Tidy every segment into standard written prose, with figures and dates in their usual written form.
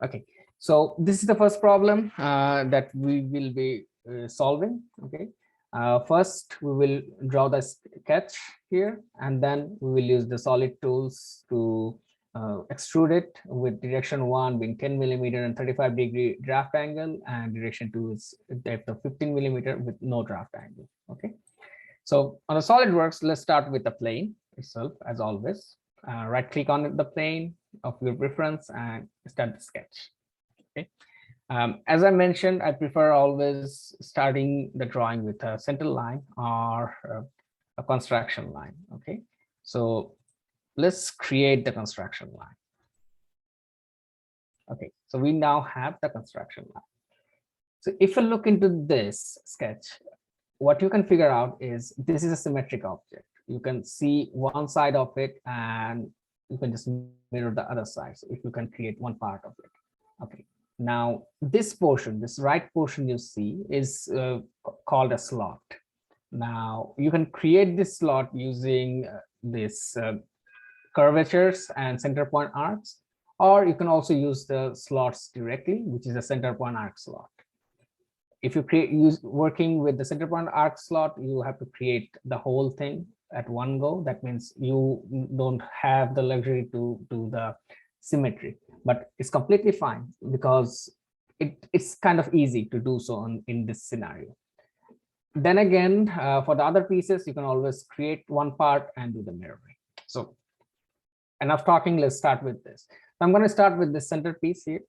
Okay, so this is the first problem that we will be solving. Okay, first we will draw the sketch here, and then we will use the solid tools to extrude it with direction 1 being 10 millimeter and 35-degree draft angle, and direction 2 is depth of 15 millimeter with no draft angle. Okay, so on the SolidWorks, let's start with the plane itself as always. Right click on the plane of your preference and start the sketch. Okay. As I mentioned, I prefer always starting the drawing with a center line or a construction line. Okay, so let's create the construction line. Okay, so we now have the construction line. So if you look into this sketch, what you can figure out is this is a symmetric object. You can see one side of it and you can just mirror the other side. So if you can create one part of it. Okay, now this portion, this right portion you see is called a slot. Now you can create this slot using this curvatures and center point arcs, or you can also use the slots directly, which is a center point arc slot. If you working with the center point arc slot, you have to create the whole thing at one go. That means you don't have the luxury to do the symmetry, but it's completely fine because it's kind of easy to do so in this scenario. Then again, for the other pieces, you can always create one part and do the mirroring. So enough talking, let's start with this. I'm going to start with the centerpiece here.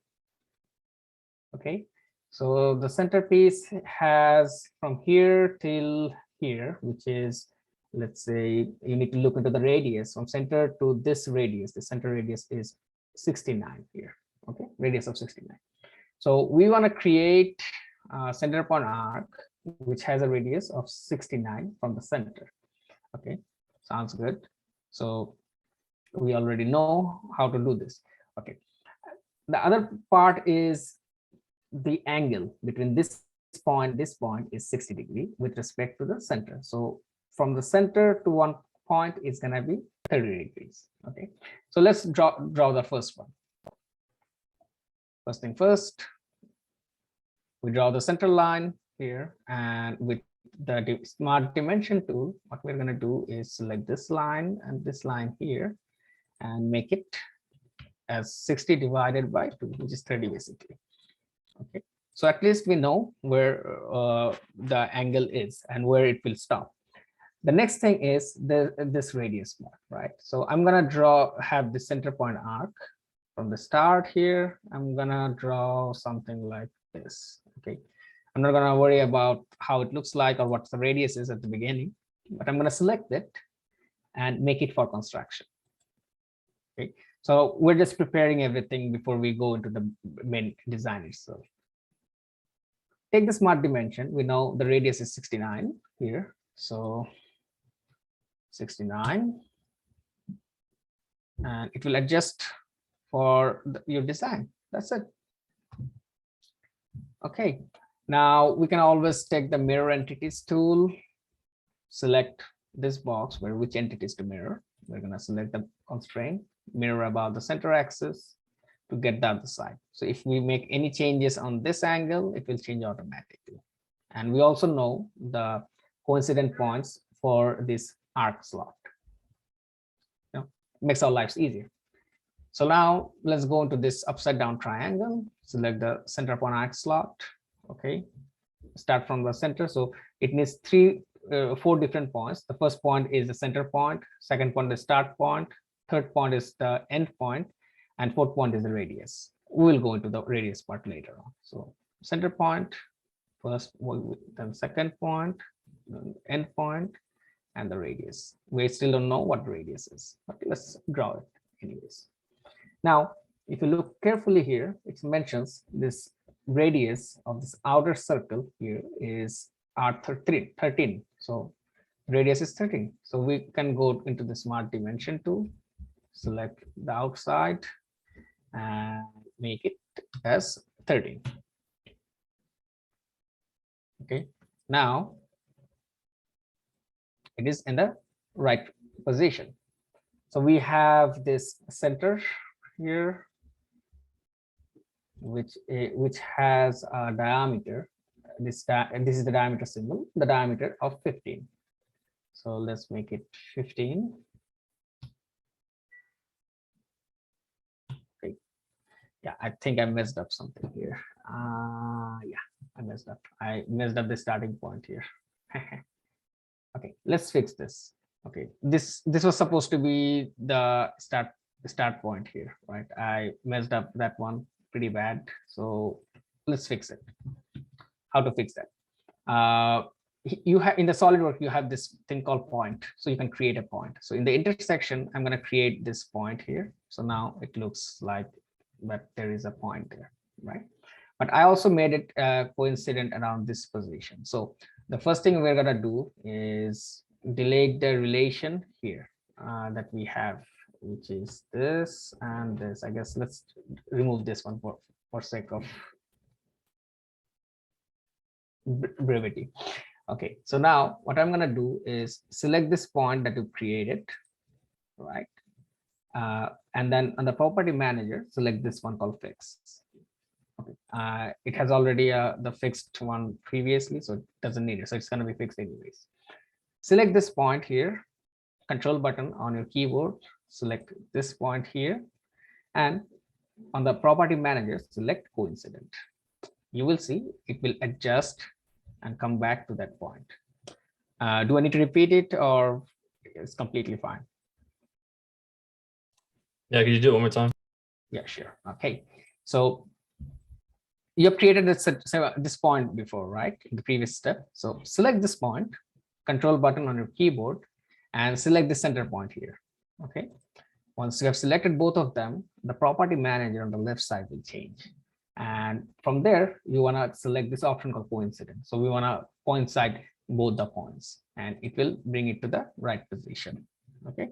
Okay, so the centerpiece has from here till here, which is, let's say you need to look into the radius from center to this radius. The center radius is 69 here. Okay, radius of 69. So we want to create a center point arc which has a radius of 69 from the center. Okay, sounds good. So we already know how to do this. Okay, the other part is the angle between this point is 60 degree with respect to the center. So from the center to one point is going to be 30 degrees. Okay, so let's draw the first one. First thing first, we draw the center line here, and with the smart dimension tool, what we're going to do is select this line and this line here and make it as 60 divided by 2, which is 30 basically. Okay, so at least we know where the angle is and where it will stop. The next thing is this radius mark, right? So I'm gonna have the center point arc from the start here. I'm gonna draw something like this. Okay, I'm not gonna worry about how it looks like or what the radius is at the beginning, but I'm gonna select it and make it for construction. Okay, so we're just preparing everything before we go into the main design itself. Take the smart dimension. We know the radius is 69 here. So 69, and it will adjust for your design. That's it. Okay, now we can always take the mirror entities tool, select this box where which entities to mirror. We're going to select the constraint, mirror about the center axis to get the other side. So if we make any changes on this angle, it will change automatically. And we also know the coincident points for this arc slot. You know, makes our lives easier. So now let's go into this upside down triangle, select the center point arc slot. Okay, start from the center. So it needs 4 different points. The first point is the center point, second point is start point, third point is the end point, and fourth point is the radius. We will go into the radius part later on. So center point first, then second point, then end point, and the radius. We still don't know what radius is, but let's draw it anyways. Now, if you look carefully here, it mentions this radius of this outer circle here is R13. So radius is 13. So we can go into the smart dimension tool, select the outside and make it as 13. Okay, now it is in the right position. So we have this center here. which has a diameter. This is the diameter symbol, the diameter of 15. So let's make it 15. Okay. Yeah, I think I messed up something here. Yeah, I messed up the starting point here. Okay, let's fix this. Okay, this was supposed to be the start point here, right? I messed up that one pretty bad, so let's fix it. How to fix that? You have in the SolidWorks, you have this thing called point, so you can create a point. So in the intersection, I'm going to create this point here. So now it looks like that there is a point there, right? But I also made it coincident around this position. So the first thing we're going to do is delete the relation here that we have, which is this and this. I guess let's remove this one for sake of brevity. Okay, so now what I'm going to do is select this point that you created, right? And then on the property manager, select this one called fix. Okay. It has already the fixed one previously, so it doesn't need it. So it's going to be fixed anyways. Select this point here, control button on your keyboard, select this point here, and on the property manager, select coincident. You will see it will adjust and come back to that point. Do I need to repeat it or it's completely fine? Yeah, could you do it one more time? Yeah, sure. Okay, so you have created this point before, right? In the previous step. So select this point, control button on your keyboard, and select the center point here. Okay. Once you have selected both of them, the property manager on the left side will change. And from there, you want to select this option called coincident. So we want to coincide both the points, and it will bring it to the right position. Okay.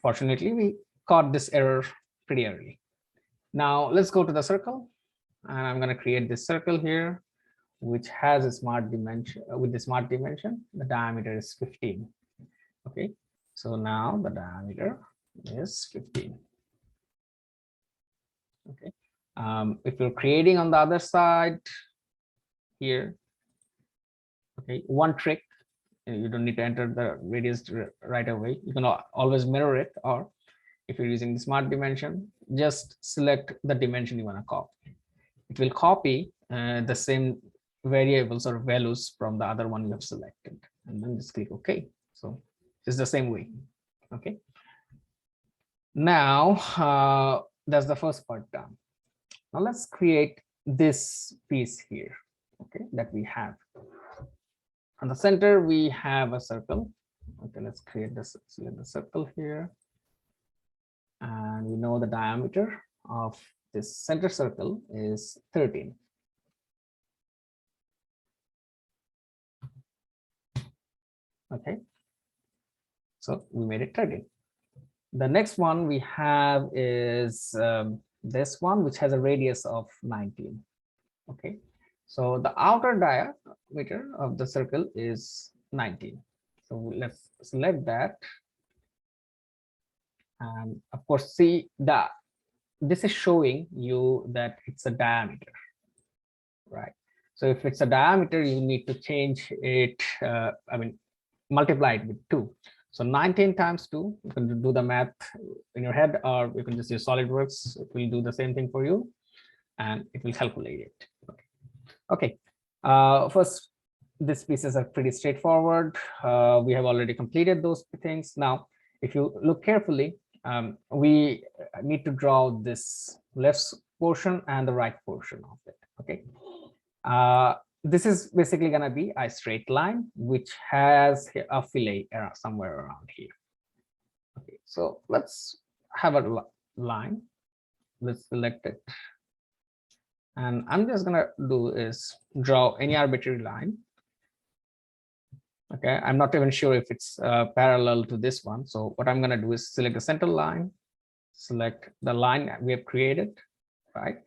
Fortunately, we caught this error pretty early. Now let's go to the circle. And I'm going to create this circle here, which has a smart dimension. With the smart dimension, the diameter is 15. Okay, so now the diameter is 15. Okay, if you're creating on the other side here, okay, one trick, you don't need to enter the radius right away. You can always mirror it, or if you're using the smart dimension, just select the dimension you want to copy. It will copy the same variables or values from the other one you have selected, and then just click OK. So it's the same way. Okay. Now that's the first part done. Now let's create this piece here. Okay, that we have. On the center, we have a circle. Okay, let's create this. Select the circle here, and we know the diameter of this center circle is 13. Okay, so we made it 13. The next one we have is this one, which has a radius of 19. Okay, so the outer diameter of the circle is 19. So let's select that, and of course, see that this is showing you that it's a diameter, right? So if it's a diameter, you need to change it, multiply it with 2. So 19 times 2, you can do the math in your head, or you can just use SolidWorks. It will do the same thing for you, and it will calculate it. Okay. First, these pieces are pretty straightforward. We have already completed those things. Now, if you look carefully, we need to draw this left portion and the right portion of it. Okay. This is basically going to be a straight line, which has a fillet somewhere around here. Okay, so let's have a line. Let's select it. And I'm just going to do is draw any arbitrary line. Okay, I'm not even sure if it's parallel to this one. So what I'm going to do is select the center line, select the line that we have created, right?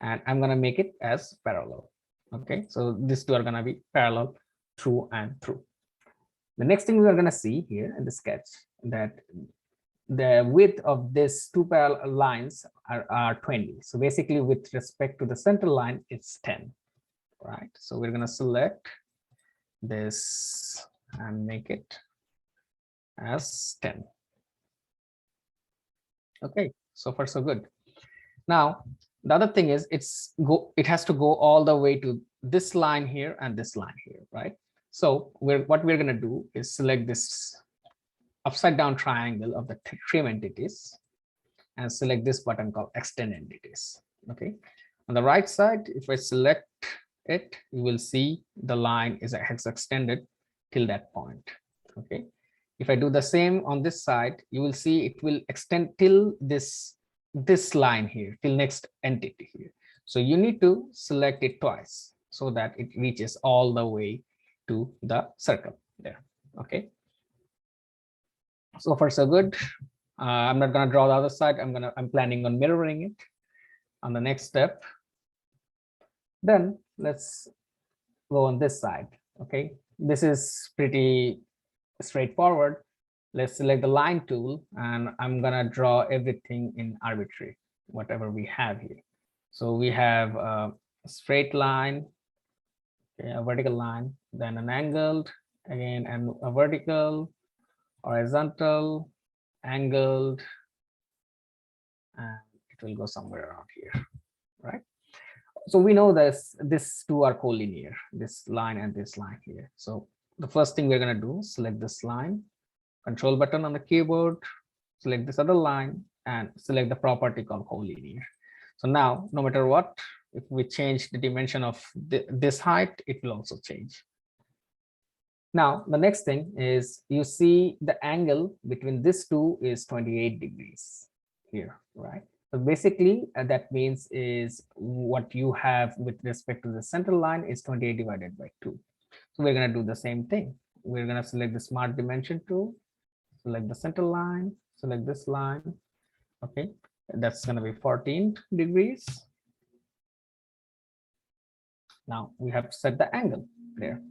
And I'm going to make it as parallel. Okay, so these two are going to be parallel through and through. The next thing we are going to see here in the sketch, that the width of this two parallel lines are 20. So basically with respect to the center line, it's 10, right? So we're going to select this and make it as 10. Okay, so far so good. Now, the other thing is it has to go all the way to this line here and this line here, right? So what we're going to do is select this upside down triangle of the trim entities and select this button called extend entities. Okay, on the right side, if I select it, you will see the line has extended till that point. Okay, if I do the same on this side, you will see it will extend till this line here, till next entity here. So you need to select it twice so that it reaches all the way to the circle there. Okay, so far so good. I'm not going to draw the other side. I'm planning on mirroring it on the next step. Then let's go on this side. Okay, this is pretty straightforward. Let's select the line tool, and I'm gonna draw everything in arbitrary, whatever we have here. So we have a straight line, okay, a vertical line, then an angled, again, and a vertical, horizontal, angled, and it will go somewhere around here, right? So we know these two are collinear, this line and this line here. So the first thing we're going to do, select this line, control button on the keyboard, select this other line, and select the property called collinear. So now, no matter what, if we change the dimension of this height, it will also change. Now, the next thing is you see the angle between these two is 28 degrees here, right? So basically, that means is what you have with respect to the center line is 28 divided by 2. So we're going to do the same thing. We're going to select the smart dimension tool, select the center line, select this line. Okay, that's going to be 14 degrees. Now we have set the angle there.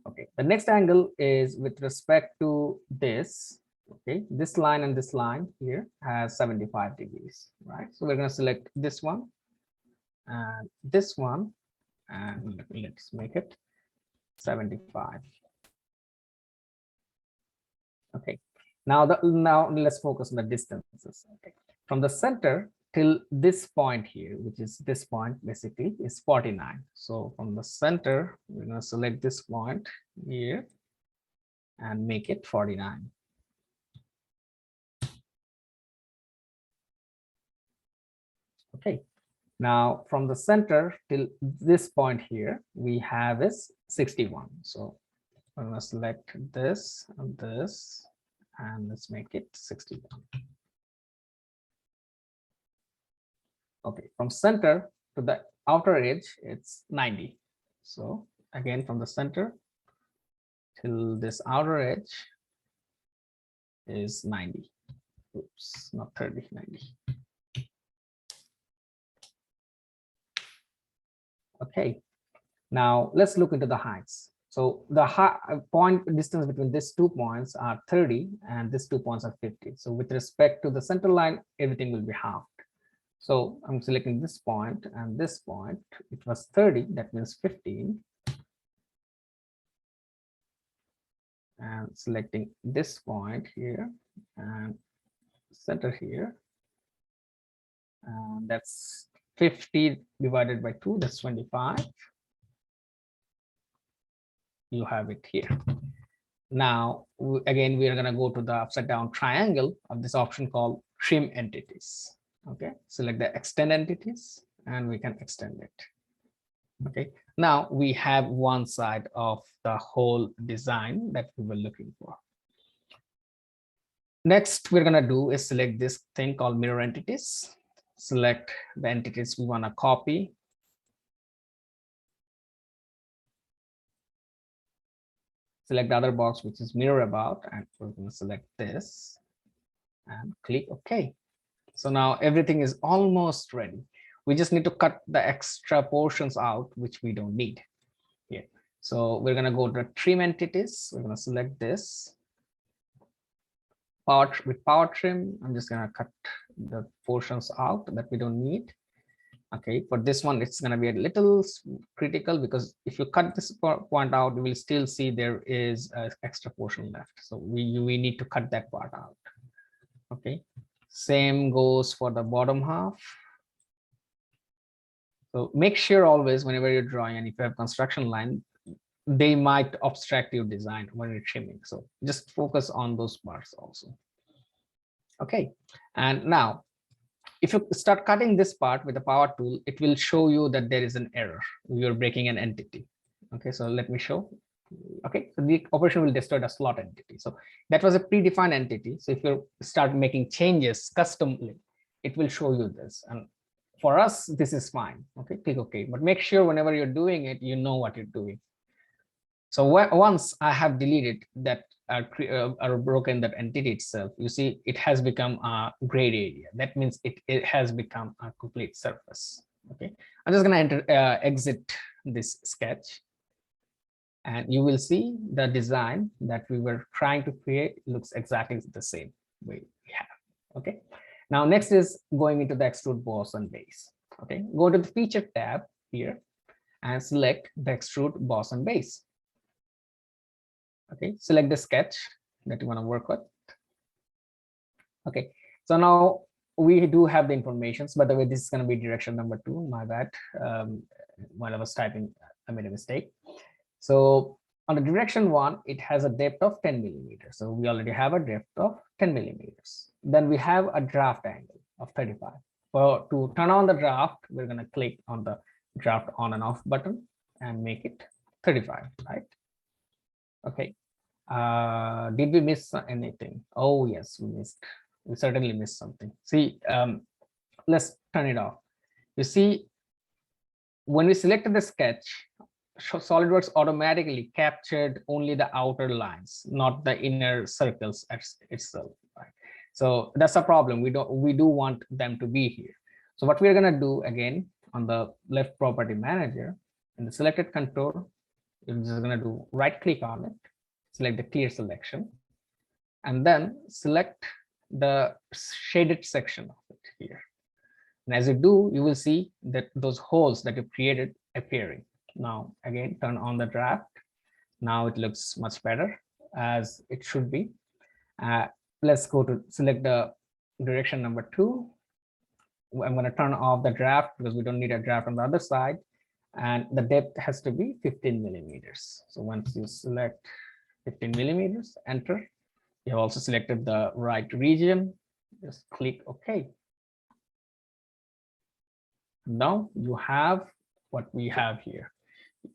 Okay, the next angle is with respect to this. Okay, this line and this line here has 75 degrees, right? So we're going to select this one and this one, and let's make it 75. Okay, now let's focus on the distances. Okay, from the center till this point here, which is this point basically, is 49. So from the center, we're going to select this point here and make it 49. Okay, now from the center till this point here, we have is 61. So I'm going to select this and this, and let's make it 61. Okay, from center to the outer edge, it's 90. So again, from the center till this outer edge is 90. Oops, not 30, 90. Okay, now let's look into the heights. So the point distance between these 2 points are 30 and these 2 points are 50. So with respect to the center line, everything will be halved. So I'm selecting this point and this point. It was 30, that means 15. And selecting this point here and center here. And that's 50 divided by 2, that's 25. You have it here. Now, again, we are going to go to the upside down triangle of this option called trim entities. Okay, select the extend entities and we can extend it. Okay, now we have one side of the whole design that we were looking for. Next, we're going to do is select this thing called mirror entities. Select the entities we want to copy. Select the other box, which is mirror about, and we're going to select this and click OK. So now everything is almost ready. We just need to cut the extra portions out, which we don't need here. So we're going to go to trim entities. We're going to select this. power trim. I'm just gonna cut the portions out that we don't need. Okay, for this one, it's gonna be a little critical because if you cut this point out, you will still see there is an extra portion left. So we need to cut that part out. Okay, same goes for the bottom half. So make sure always whenever you're drawing, and if you have construction line, they might obstruct your design when you're trimming. So just focus on those parts also. Okay, and now if you start cutting this part with the power tool, it will show you that there is an error. You're breaking an entity. Okay, so let me show. Okay, so the operation will destroy the slot entity. So that was a predefined entity. So if you start making changes customly, it will show you this. And for us, this is fine. Okay, click OK. But make sure whenever you're doing it, you know what you're doing. So once I have deleted that or broken that entity itself, you see it has become a gray area. That means it has become a complete surface. Okay, I'm just going to exit this sketch, and you will see the design that we were trying to create looks exactly the same way we have. Okay, now next is going into the extrude Boson base. Okay, go to the feature tab here and select the extrude Boson base. Okay, select the sketch that you want to work with. Okay, so now we do have the information. By the way, this is going to be direction number 2. My bad. While I was typing, I made a mistake. So on the direction 1, it has a depth of 10 millimeters. So we already have a depth of 10 millimeters. Then we have a draft angle of 35. So to turn on the draft, we're going to click on the draft on and off button and make it 35, right? Okay. Did we miss anything? Oh yes, we certainly missed something. See, let's turn it off. You see, when we selected the sketch, SolidWorks automatically captured only the outer lines, not the inner circles itself. Right? So that's a problem. We do want them to be here. So what we're gonna do again on the left property manager, in the selected contour, you're just gonna do right click on it, select the clear selection, and then select the shaded section of it here. And as you do, you will see that those holes that you created appearing. Now, again, turn on the draft. Now it looks much better as it should be. Let's go to select the direction number 2. I'm going to turn off the draft because we don't need a draft on the other side. And the depth has to be 15 millimeters. So once you select 15 millimeters, enter. You have also selected the right region. Just click OK. Now you have what we have here.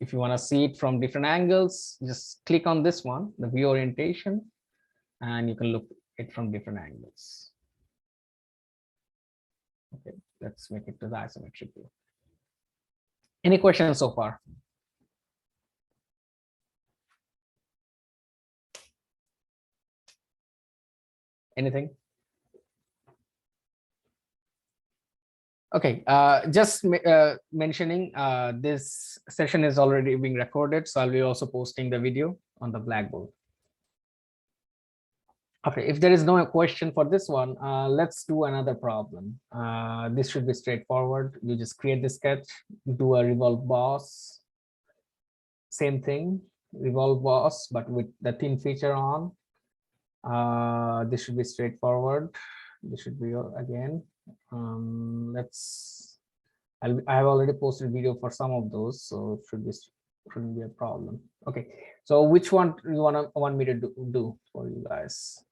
If you want to see it from different angles, just click on this one, the view orientation, and you can look it from different angles. Okay, let's make it to the isometric view. Any questions so far? Anything? Okay, just mentioning this session is already being recorded, so I'll be also posting the video on the Blackboard. Okay, if there is no question for this one, let's do another problem. This should be straightforward. You just create the sketch, do a revolve boss. Same thing, revolve boss, but with the thin feature on. This should be straightforward. This should be again. I have already posted video for some of those, so it shouldn't be a problem. Okay, so which one you want me to do for you guys?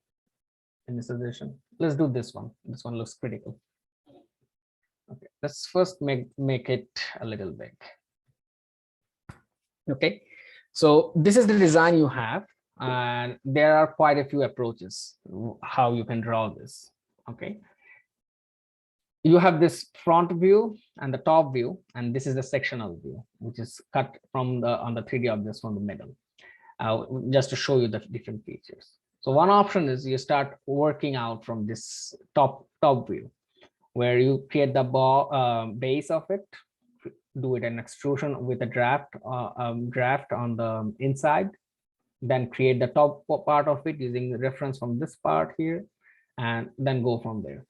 Any suggestion? Let's do this one. This one looks critical. Okay, let's first make it a little big. Okay, so this is the design you have, and there are quite a few approaches how you can draw this. Okay, you have this front view and the top view, and this is the sectional view, which is cut from on the 3D objects from the middle, just to show you the different features. So one option is you start working out from this top view, where you create the base of it, do it an extrusion with a draft on the inside, then create the top part of it using the reference from this part here, and then go from there.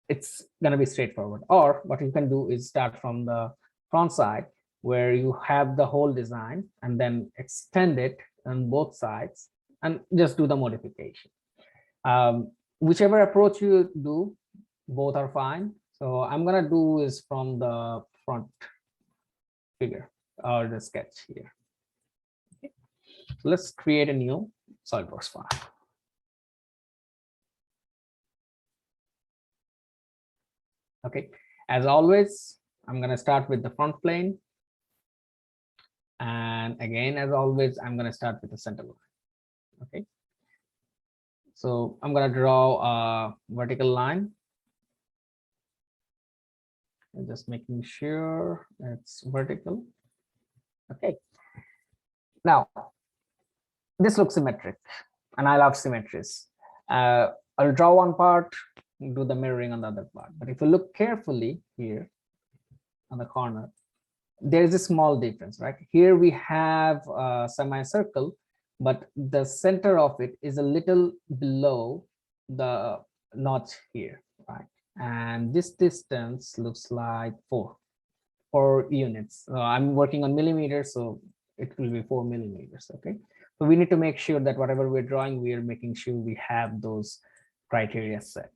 It's going to be straightforward. Or what you can do is start from the front side where you have the whole design and then extend it on both sides and just do the modification. Whichever approach you do, both are fine. So I'm going to do is from the front figure or the sketch here. Okay. So let's create a new SolidWorks file. Okay, as always, I'm going to start with the front plane. And again, as always, I'm going to start with the center line. Okay, so I'm going to draw a vertical line. And just making sure it's vertical. Okay, now this looks symmetric, and I love symmetries. I'll draw one part, do the mirroring on the other part. But if you look carefully here on the corner, there is a small difference, right? Here we have a semicircle, but the center of it is a little below the notch here, right? And this distance looks like 4 units. I'm working on millimeters, so it will be 4 millimeters. Okay, so we need to make sure that whatever we're drawing, we are making sure we have those criteria set.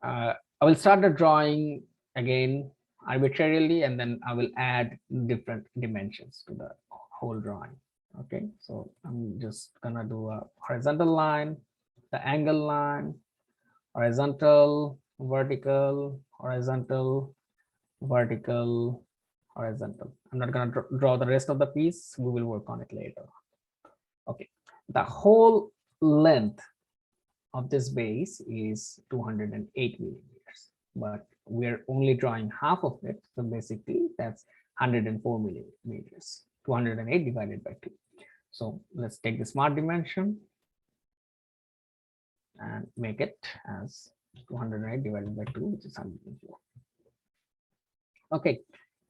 I will start the drawing again arbitrarily, and then I will add different dimensions to the whole drawing. Okay, so I'm just gonna do a horizontal line, the angle line, horizontal, vertical, horizontal, vertical, horizontal. I'm not going to draw the rest of the piece. We will work on it later. Okay, the whole length of this base is 208 millimeters, but we're only drawing half of it. So basically that's 104 millimeters, 208 divided by 2. So let's take the smart dimension and make it as 208 divided by 2, which is 104. Okay,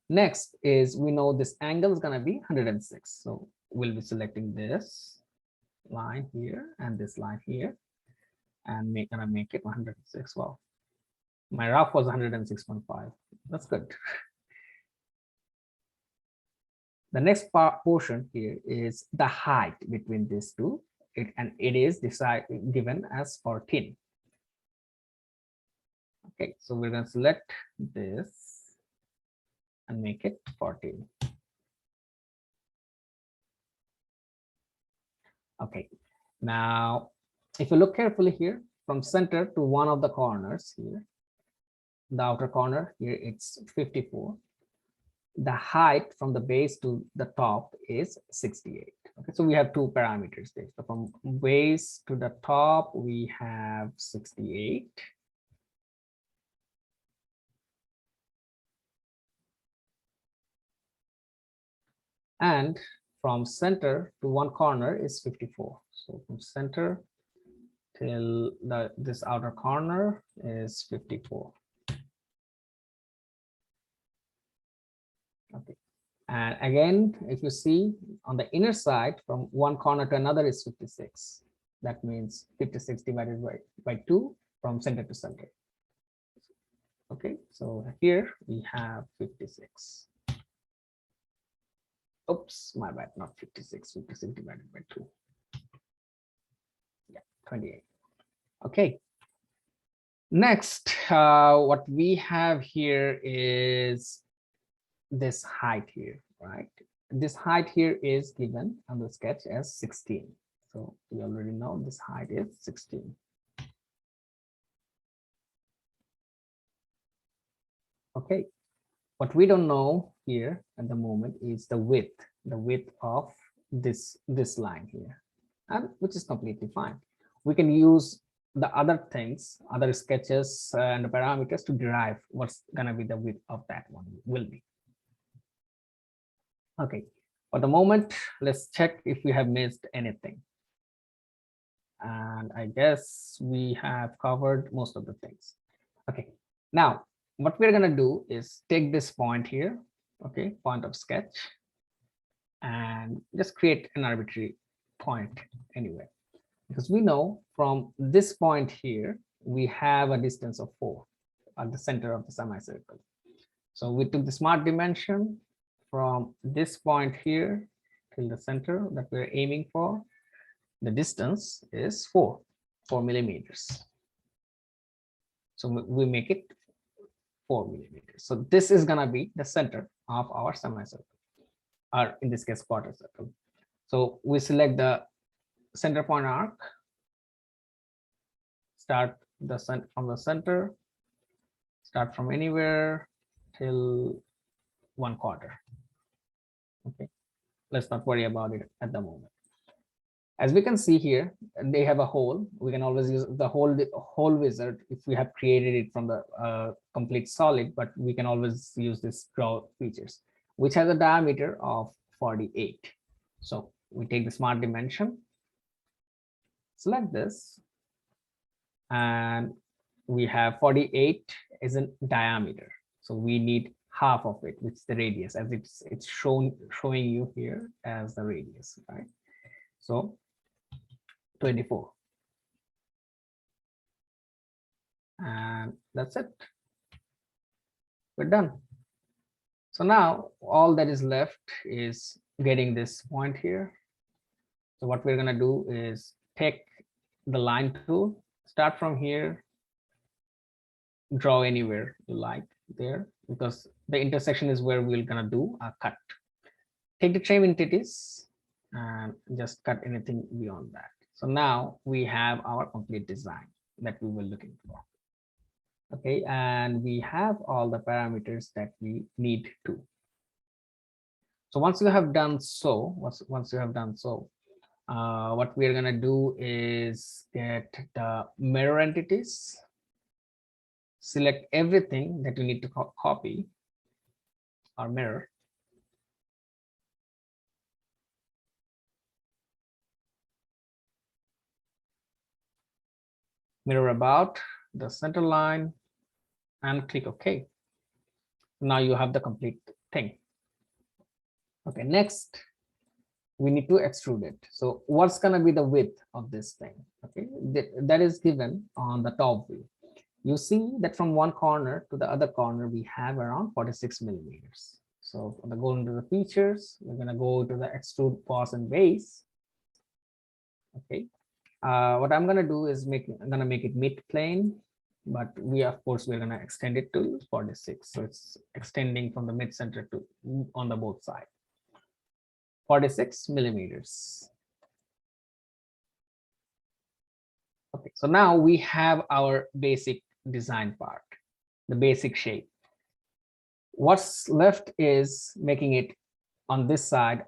next is, we know this angle is going to be 106. So we'll be selecting this line here and this line here, and gonna make it 106. Well, my rough was 106.5. That's good. The next portion here is the height between these two, and it is given as 14. Okay, so we're going to select this and make it 14. Okay, now if you look carefully here, from center to one of the corners here, the outer corner here, it's 54. The height from the base to the top is 68. Okay, so we have two parameters there. So from base to the top, we have 68. And from center to one corner is 54. So from center till this outer corner is 54. Okay, and again, if you see on the inner side, from one corner to another is 56. That means 56 divided by 2 from center to center. Okay, so here we have 56. Oops, my bad, not 56, 56 divided by 2. Yeah, 28. Okay. Next, what we have here is this height here, right? This height here is given on the sketch as 16. So we already know this height is 16. Okay, what we don't know here at the moment is the width of this line here, and which is completely fine. We can use the other things, other sketches and the parameters to derive what's gonna be the width of that one will be. Okay, for the moment, let's check if we have missed anything. And I guess we have covered most of the things. Okay, now what we're gonna do is take this point here, okay, point of sketch, and just create an arbitrary point anywhere, because we know from this point here we have a distance of 4 at the center of the semicircle. So we took the smart dimension from this point here till the center that we're aiming for. The distance is 4 millimeters. So we make it 4 millimeters. So this is gonna be the center of our semicircle, or in this case quarter circle. So we select the center point arc, start from the center, start from anywhere till 1/4. Okay, let's not worry about it at the moment. As we can see here, they have a hole. We can always use the hole wizard if we have created it from the complete solid, but we can always use this draw features, which has a diameter of 48. So we take the smart dimension, select this, and we have 48 is a diameter. So we need half of it, which is the radius, as it's showing you here as the radius, right? So 24. And that's it. We're done. So now all that is left is getting this point here. So what we're going to do is take the line tool, start from here, draw anywhere you like there, because the intersection is where we're going to do a cut. Take the trim entities and just cut anything beyond that. So now we have our complete design that we were looking for. Okay, and we have all the parameters that we need to. So once you have done so, what we're gonna do is get the mirror entities, select everything that you need to copy or mirror. Mirror about the center line and click OK. Now you have the complete thing. Okay, next we need to extrude it. So what's going to be the width of this thing? Okay, that is given on the top view. You see that from one corner to the other corner we have around 46 millimeters. So I'm going to go into the features. We're going to go to the extrude Boson base. Okay, what I'm going to do is I'm going to make it mid plane, but we're going to extend it to 46. So it's extending from the mid center to on the both sides. 46 millimeters. Okay, so now we have our basic design part, the basic shape. What's left is making it on this side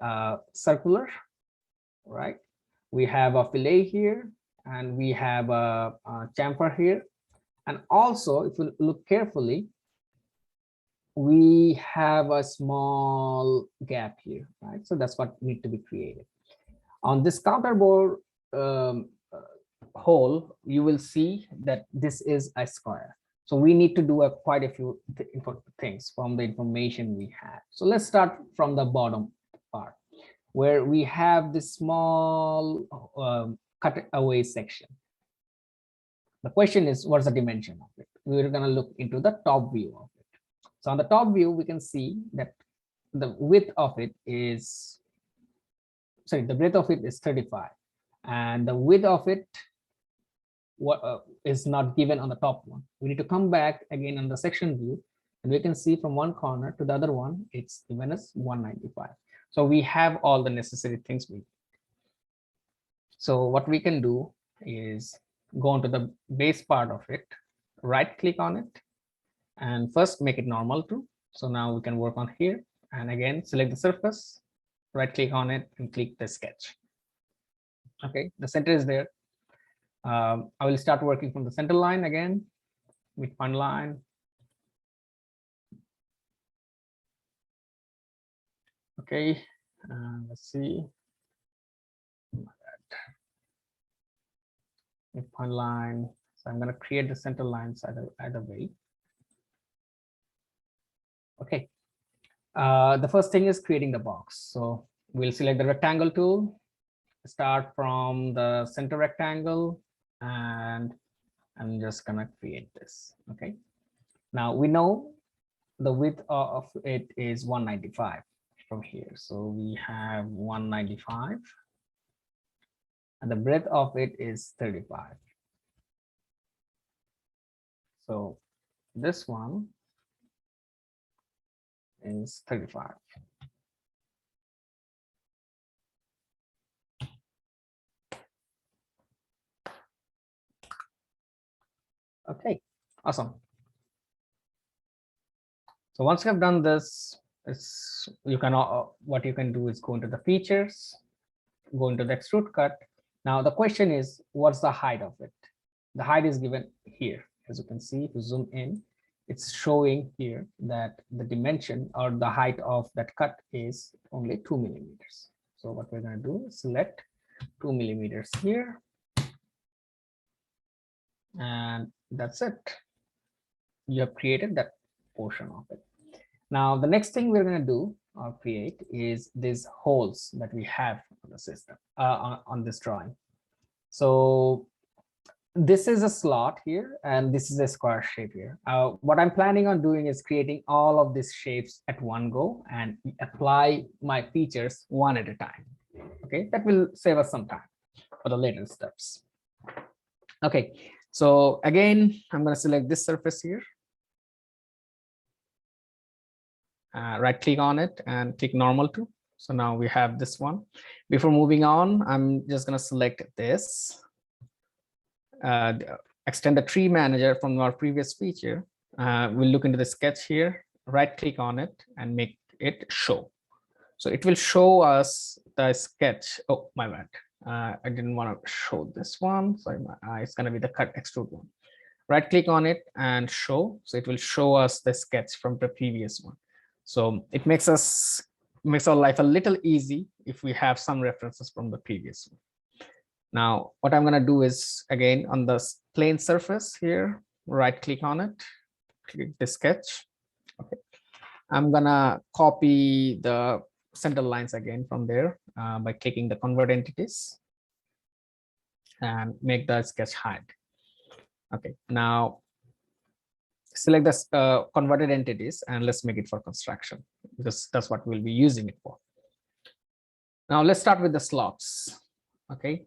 circular, right? We have a fillet here, and we have a chamfer here. And also, if you look carefully, we have a small gap here, right? So that's what needs to be created. On this counterbore hole, you will see that this is a square. So we need to do quite a few things from the information we have. So let's start from the bottom part, where we have this small cut away section. The question is, what's the dimension of it? We're going to look into the top view of it. So on the top view, we can see that the width of it is, the breadth of it is 35, and the width of it is not given on the top one. We need to come back again on the section view, and we can see from one corner to the other one, it's given as 195. So we have all the necessary things we need. So what we can do is go into the base part of it, right click on it, and first make it normal too. So now we can work on here, and again select the surface, right click on it, and click the sketch. Okay, the center is there. I will start working from the center line again, midpoint line. Okay, let's see. Midpoint line. So I'm going to create the center lines either way. Okay. The first thing is creating the box. So we'll select the rectangle tool, start from the center rectangle, and I'm just gonna create this. Okay, now we know the width of it is 195 from here, so we have 195, and the breadth of it is 35. So this one is 35. Okay, awesome. So once you have done this, you can what you can do is go into the features, go into the Extrude Cut. Now the question is, what's the height of it? The height is given here. As you can see, if you zoom in, it's showing here that the dimension or the height of that cut is only 2 millimeters. So what we're going to do is select 2 millimeters here, and that's it. You have created that portion of it. Now the next thing we're going to do or create is these holes that we have on the system on this drawing. So this is a slot here, and this is a square shape here. What I'm planning on doing is creating all of these shapes at one go and apply my features one at a time. Okay, that will save us some time for the later steps. Okay, so again, I'm going to select this surface here. Right click on it and click normal to. So now we have this one. Before moving on, I'm just going to select this. Extend the tree manager from our previous feature. We'll look into the sketch here, right click on it and make it show. So it will show us the sketch. Oh, my bad. I didn't want to show this one. Sorry, it's going to be the cut extrude one. Right click on it and show. So it will show us the sketch from the previous one. So it makes our life a little easy if we have some references from the previous one. Now, what I'm going to do is, again, on the plane surface here, right click on it, click the sketch. Okay, I'm going to copy the center lines again from there by clicking the convert entities and make the sketch hide. Okay, now select the converted entities and let's make it for construction, because that's what we'll be using it for. Now let's start with the slots. Okay,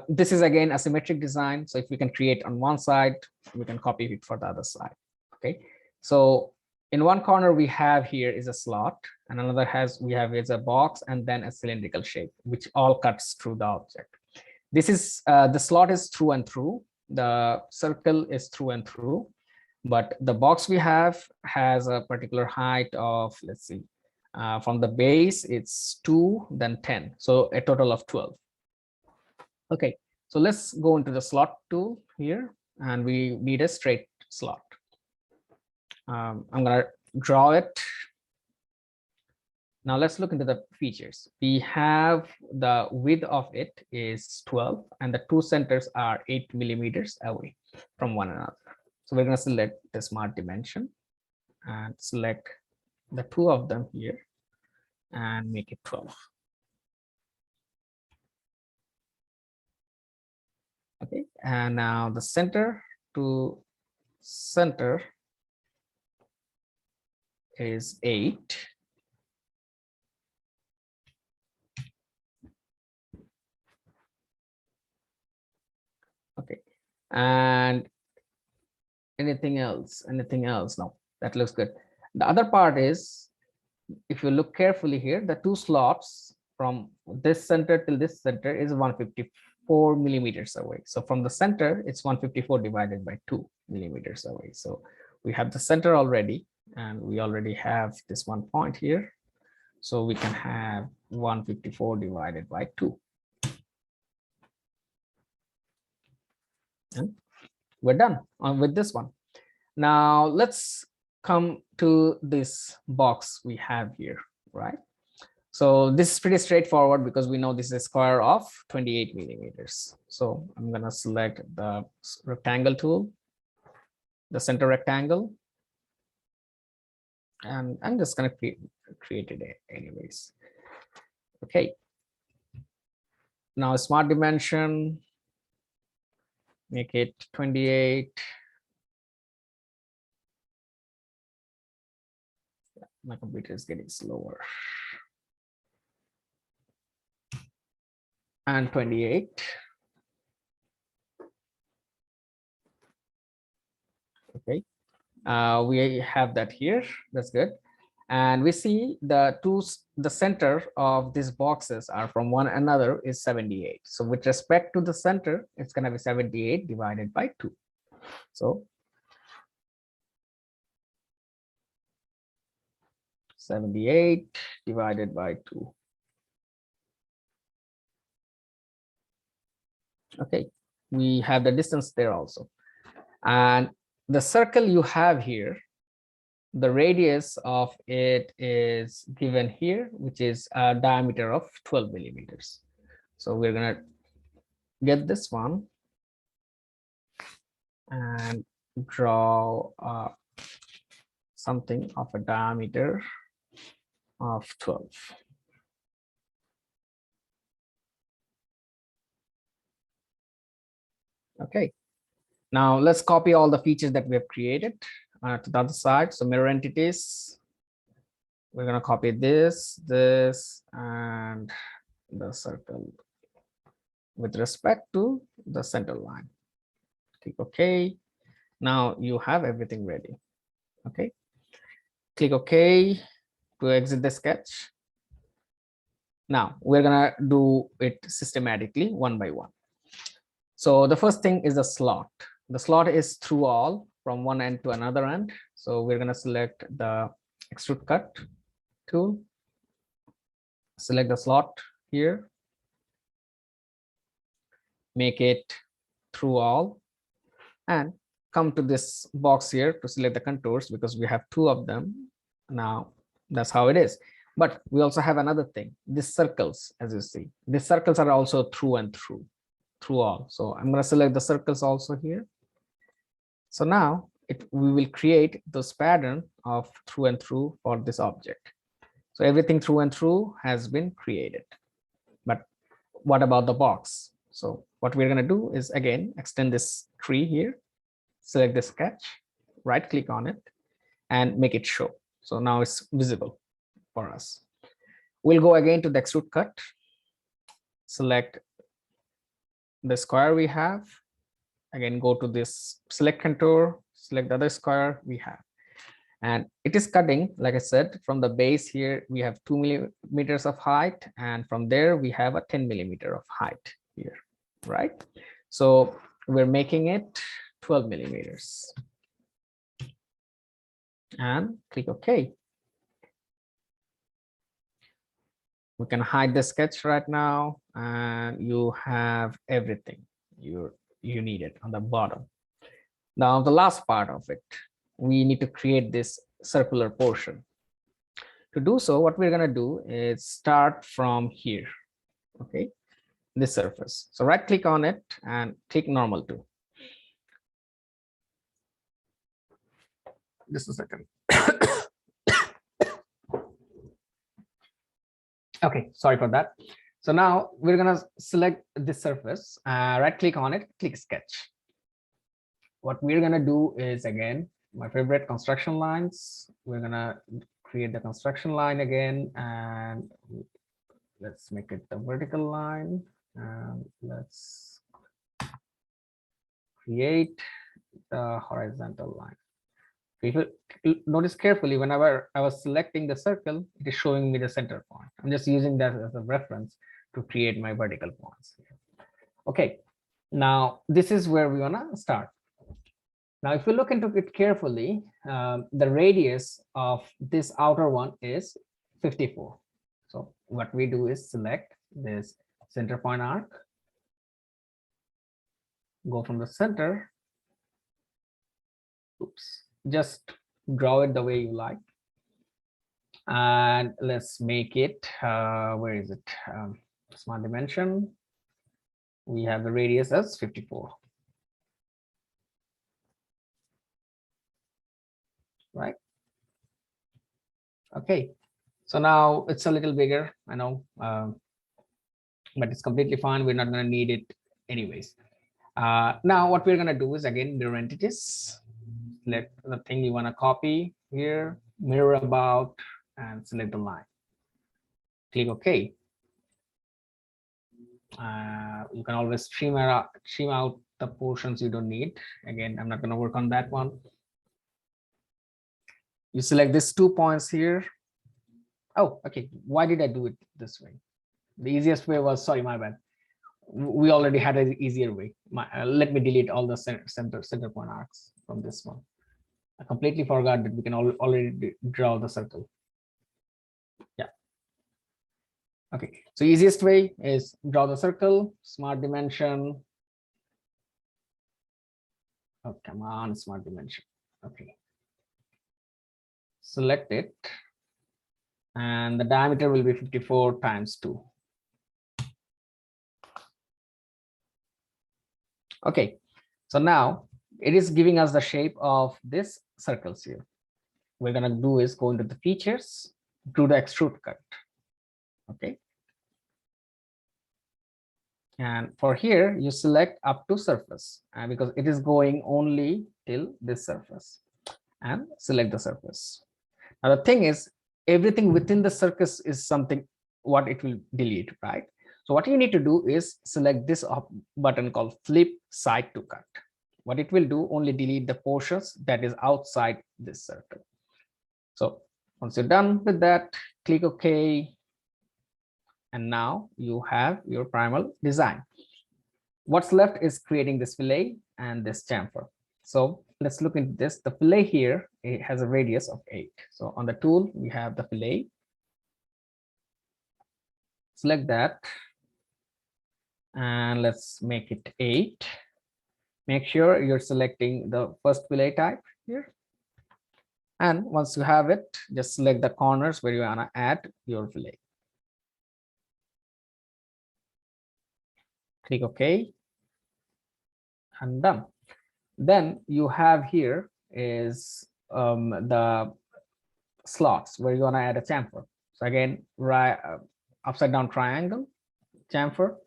this is again a symmetric design. So if we can create on one side, we can copy it for the other side. Okay, so in one corner we have here is a slot, and another is a box, and then a cylindrical shape, which all cuts through the object. This is the slot is through and through. The circle is through and through, but the box we have has a particular height of, let's see, from the base it's 2, then 10, so a total of 12. Okay, so let's go into the slot tool here, and we need a straight slot. I'm gonna draw it. Now let's look into the features. We have the width of it is 12, and the two centers are 8 millimeters away from one another. So we're going to select the smart dimension and select the two of them here and make it 12. Okay, and now the center to center is 8. Okay, and anything else? No, that looks good. The other part is, if you look carefully here, the two slots from this center till this center is 154 millimeters away. So from the center, it's 154 divided by 2 millimeters away. So we have the center already, and we already have this one point here. So we can have 154 divided by 2. And we're done with this one. Now let's come to this box we have here, right? So this is pretty straightforward because we know this is a square of 28 millimeters. So I'm going to select the rectangle tool, the center rectangle, and I'm just going to create it anyways. Okay. Now smart dimension, make it 28. My computer is getting slower. And 28. Okay. We have that here. That's good. And we see the center of these boxes are from one another is 78. So with respect to the center, it's going to be 78 divided by 2. So 78 divided by 2. Okay, we have the distance there also. And the circle you have here, the radius of it is given here, which is a diameter of 12 millimeters. So we're going to get this one and draw something of a diameter of 12. Okay, now let's copy all the features that we have created to the other side. So mirror entities, we're going to copy this, and the circle with respect to the center line. Click OK. Now you have everything ready. Okay, click OK to exit the sketch. Now we're going to do it systematically one by one. So the first thing is the slot. The slot is through all from one end to another end. So we're going to select the Extrude Cut tool, select the slot here, make it through all, and come to this box here to select the contours because we have 2 of them. Now that's how it is. But we also have another thing, these circles, as you see, these circles are also through and through all. So I'm going to select the circles also here. So now we will create this pattern of through and through for this object. So everything through and through has been created. But what about the box? So what we're going to do is again extend this tree here, select the sketch, right click on it and make it show. So now it's visible for us. We'll go again to the Extrude Cut, select the square we have, again go to this select contour, select the other square we have, and it is cutting, like I said, from the base here we have 2 millimeters of height, and from there we have a 10 millimeter of height here, right? So we're making it 12 millimeters and click OK. We can hide the sketch right now, and you have everything you need it on the bottom. Now the last part of it, we need to create this circular portion. To do so, what we're going to do is start from here. Okay, this surface. So right click on it and click normal to. Just a second. Okay, sorry for that. So now we're going to select this surface, right click on it, click sketch. What we're going to do is, again, my favorite construction lines. We're going to create the construction line again, and let's make it the vertical line, and let's create the horizontal line. If you notice carefully, whenever I was selecting the circle, it is showing me the center point. I'm just using that as a reference to create my vertical points. Okay, now this is where we want to start. Now, if you look into it carefully, the radius of this outer one is 54. So what we do is select this center point arc, go from the center, oops, just draw it the way you like, and let's make it, where is it, smart dimension, we have the radius as 54, right? Okay, so now it's a little bigger, I know, but it's completely fine. We're not going to need it anyways. Now what we're going to do is, again, mirror entities. Select the thing you want to copy here, mirror about, and select the line. Click OK. You can always trim out the portions you don't need. Again, I'm not going to work on that one. You select these 2 points here. Oh, okay. Why did I do it this way? The easiest way was, sorry, my bad. We already had an easier way. Let me delete all the center point arcs from this one. I completely forgot that we can already draw the circle. Yeah. Okay. So easiest way is draw the circle, smart dimension. Oh, come on, smart dimension. Okay. Select it. And the diameter will be 54 times 2. Okay, so now it is giving us the shape of this circles here. We're gonna do is go into the features, do the extrude cut. Okay. And for here, you select up to surface, because it is going only till this surface, and select the surface. Now the thing is, everything within the circus is something what it will delete, right? So what you need to do is select this button called flip side to cut. What it will do, only delete the portions that is outside this circle. So once you're done with that, click OK. And now you have your primal design. What's left is creating this fillet and this chamfer. So let's look into this. The fillet here, it has a radius of 8. So on the tool, we have the fillet. Select that. And let's make it 8. Make sure you're selecting the first fillet type here. And once you have it, just select the corners where you want to add your fillet. Click OK. And done. Then you have here is the slots where you want to add a chamfer. So again, right, upside down triangle, chamfer.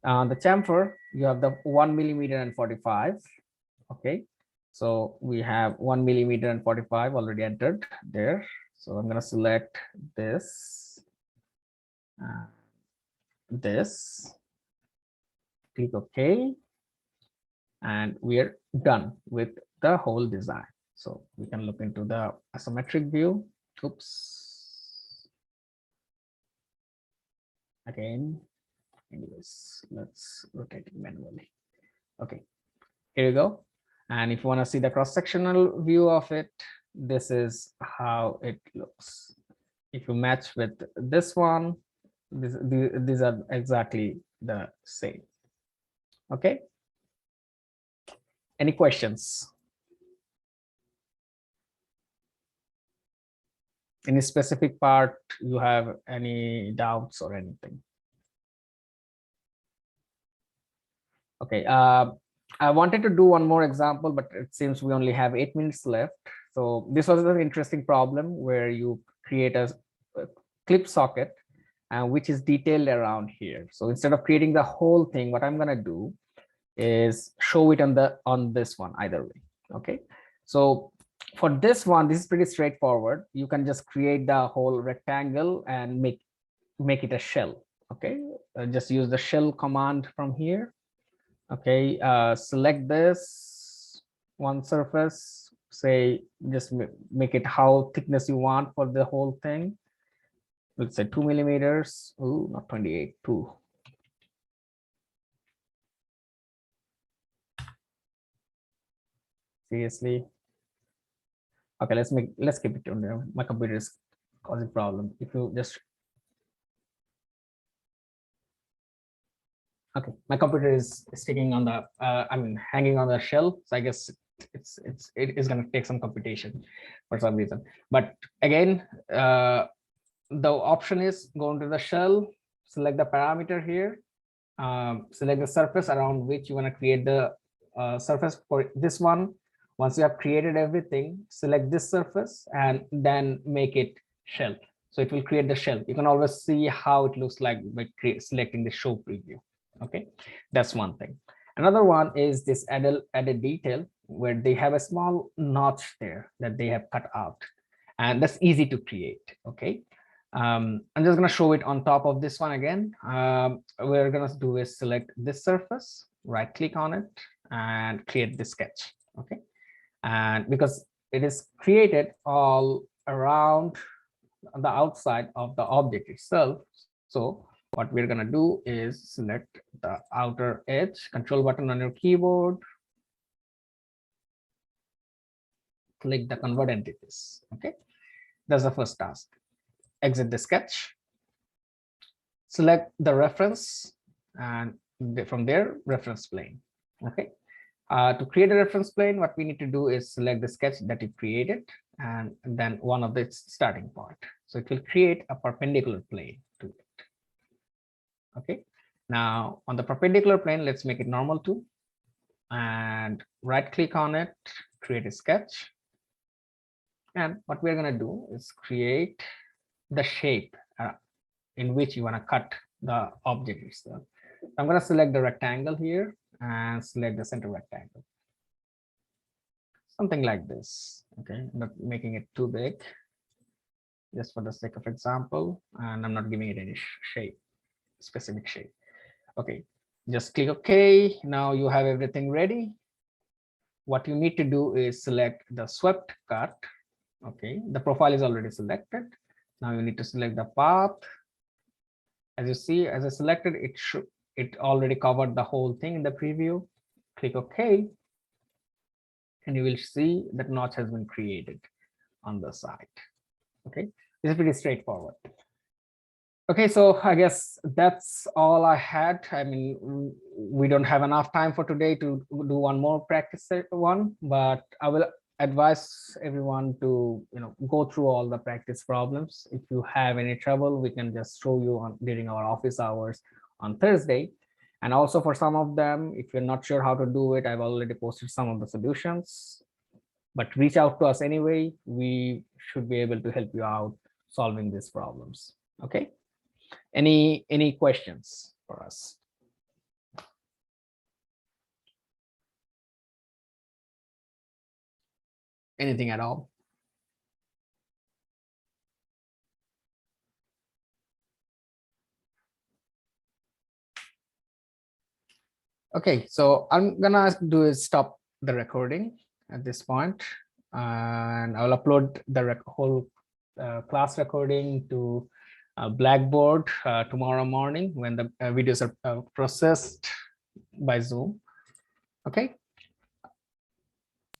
The chamfer, you have the 1 millimeter and 45. Okay, so we have 1 millimeter and 45 already entered there. So I'm going to select this, this, click OK, and we're done with the whole design. So we can look into the isometric view. Oops. Again. Anyways, let's rotate it manually. Okay, here you go. And if you want to see the cross-sectional view of it, this is how it looks. If you match with this one, these are exactly the same. Okay. Any questions? Any specific part you have any doubts or anything? Okay, I wanted to do one more example, but it seems we only have 8 minutes left. So this was an interesting problem where you create a clip socket, which is detailed around here. So instead of creating the whole thing, what I'm going to do is show it on this one either way. Okay, so for this one, this is pretty straightforward. You can just create the whole rectangle and make it a shell. Okay, just use the shell command from here. Okay, select this one surface, say just make it how thickness you want for the whole thing. Let's say 2 millimeters. Oh, not 28, 2. Seriously. Okay, let's keep it on there. My computer is causing problem. If you just okay, my computer is sticking on the hanging on the shell, so I guess it is going to take some computation for some reason. But again, the option is go into the shell, select the parameter here, select the surface around which you want to create the surface for this one. Once you have created everything, select this surface and then make it shell. So it will create the shell. You can always see how it looks like by selecting the show preview. Okay, that's one thing. Another one is this added detail where they have a small notch there that they have cut out, and that's easy to create. Okay, I'm just going to show it on top of this one again. We're going to do is select this surface, right click on it, and create the sketch. Okay, and because it is created all around the outside of the object itself, so what we're going to do is select the outer edge, control button on your keyboard, click the convert entities. Okay, that's the first task. Exit the sketch, select the reference, and from there reference plane. Okay, to create a reference plane, what we need to do is select the sketch that you created and then one of the starting point. So it will create a perpendicular plane to it. Okay, now on the perpendicular plane, let's make it normal too, and right click on it, create a sketch. And what we're going to do is create the shape in which you want to cut the object itself. I'm going to select the rectangle here and select the center rectangle. Something like this. Okay, I'm not making it too big, just for the sake of example, and I'm not giving it any shape, specific shape. Okay, just click OK. Now you have everything ready. What you need to do is select the swept cut. Okay, the profile is already selected. Now you need to select the path. As you see, as I selected, it already covered the whole thing in the preview. Click OK, and you will see that notch has been created on the side. Okay, this is pretty straightforward. Okay, so I guess that's all I had. I mean, we don't have enough time for today to do one more practice one, but I will advise everyone to go through all the practice problems. If you have any trouble, we can just show you during our office hours on Thursday. And also for some of them, if you're not sure how to do it, I've already posted some of the solutions. But reach out to us anyway. We should be able to help you out solving these problems. Okay. Any questions for us? Anything at all? Okay, so I'm gonna do is stop the recording at this point, and I'll upload the whole class recording to Blackboard tomorrow morning when the videos are processed by Zoom. Okay.